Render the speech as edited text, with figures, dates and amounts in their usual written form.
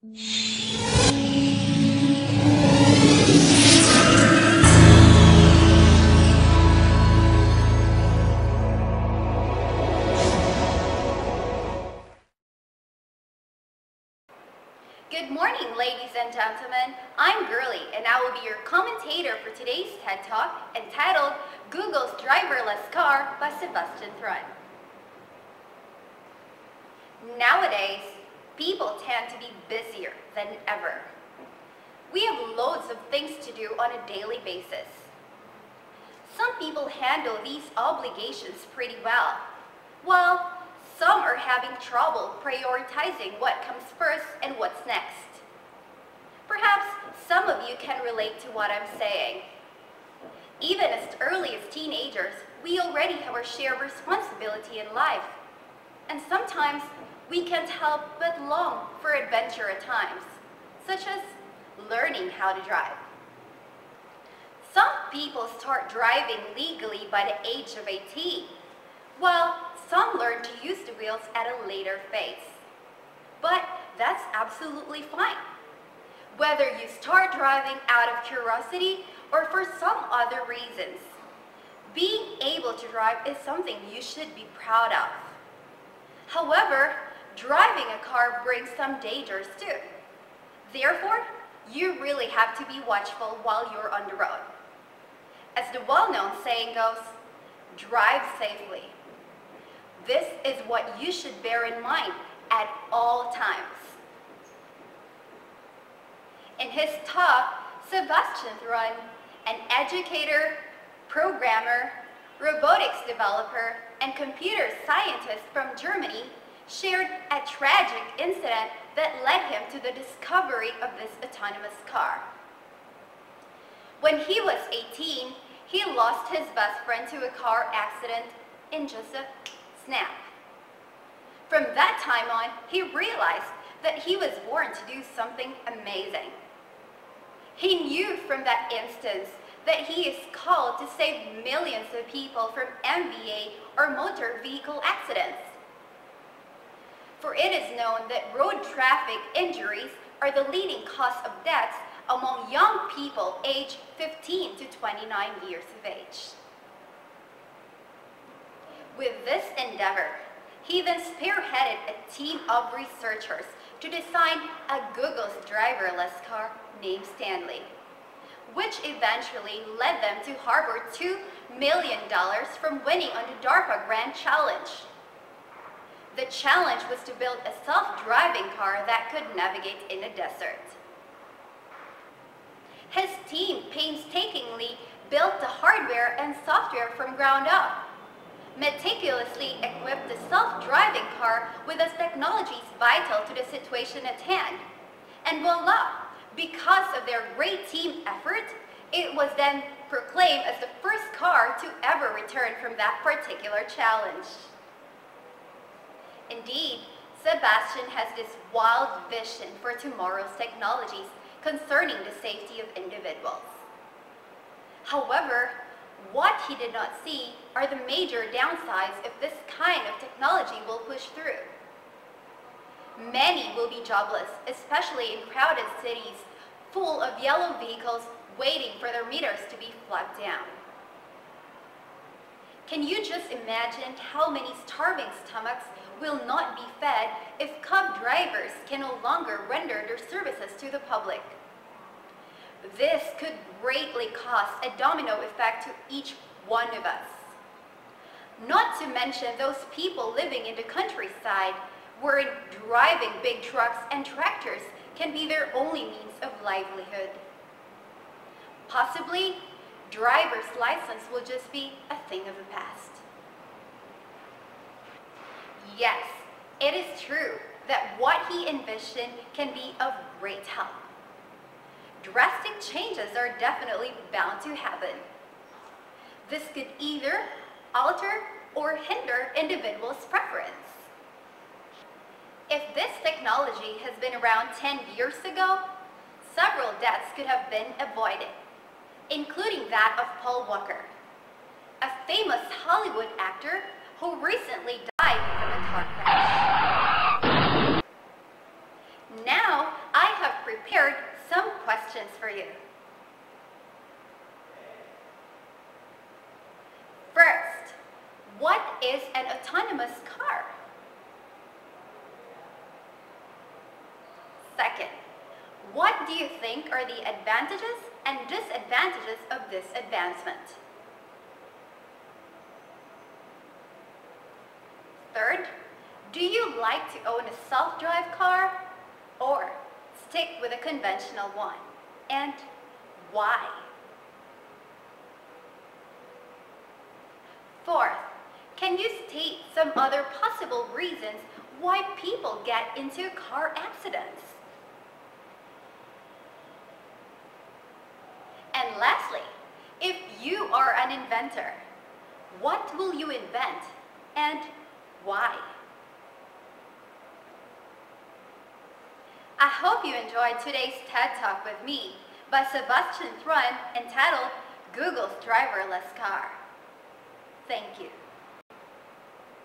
Good morning, ladies and gentlemen. I'm Girlie, and I will be your commentator for today's TED Talk entitled Google's Driverless Car by Sebastian Thrun. Nowadays, people tend to be busier than ever. We have loads of things to do on a daily basis. Some people handle these obligations pretty well, while some are having trouble prioritizing what comes first and what's next. Perhaps some of you can relate to what I'm saying. Even as early as teenagers, we already have our share of responsibility in life. And sometimes we can't help but long for adventure at times, such as learning how to drive. Some people start driving legally by the age of 18, while some learn to use the wheels at a later phase. But that's absolutely fine. Whether you start driving out of curiosity or for some other reasons, being able to drive is something you should be proud of. However, driving a car brings some dangers too. Therefore, you really have to be watchful while you're on the road. As the well-known saying goes, drive safely. This is what you should bear in mind at all times. In his talk, Sebastian Thrun, an educator, programmer, robotics developer, and computer scientist from Germany, shared a tragic incident that led him to the discovery of this autonomous car. When he was 18, he lost his best friend to a car accident in just a snap. From that time on, he realized that he was born to do something amazing. He knew from that instance that he is called to save millions of people from MVA or motor vehicle accidents. For it is known that road traffic injuries are the leading cause of deaths among young people aged 15 to 29 years of age. With this endeavor, he then spearheaded a team of researchers to design a Google's driverless car named Stanley, which eventually led them to harbor $2 million from winning on the DARPA Grand Challenge. The challenge was to build a self-driving car that could navigate in a desert. His team painstakingly built the hardware and software from ground up, meticulously equipped the self-driving car with the technologies vital to the situation at hand. And voila! Because of their great team effort, it was then proclaimed as the first car to ever return from that particular challenge. Indeed, Sebastian has this wild vision for tomorrow's technologies concerning the safety of individuals. However, what he did not see are the major downsides if this kind of technology will push through. Many will be jobless, especially in crowded cities full of yellow vehicles waiting for their meters to be flagged down. Can you just imagine how many starving stomachs will not be fed if cab drivers can no longer render their services to the public? This could greatly cause a domino effect to each one of us. Not to mention those people living in the countryside where driving big trucks and tractors can be their only means of livelihood. Possibly, driver's license will just be a thing of the past. Yes, it is true that what he envisioned can be of great help. Drastic changes are definitely bound to happen. This could either alter or hinder individuals' preference. If this technology has been around 10 years ago, several deaths could have been avoided, including that of Paul Walker, a famous Hollywood actor who recently died from a car crash. Now, questions for you. First, what is an autonomous car? Second, what do you think are the advantages and disadvantages of this advancement? Third, do you like to own a self-drive car or stick with a conventional one? And why? Fourth, can you state some other possible reasons why people get into car accidents? And lastly, if you are an inventor, what will you invent and why? I hope you enjoyed today's TED Talk with me by Sebastian Thrun entitled Google's Driverless Car. Thank you.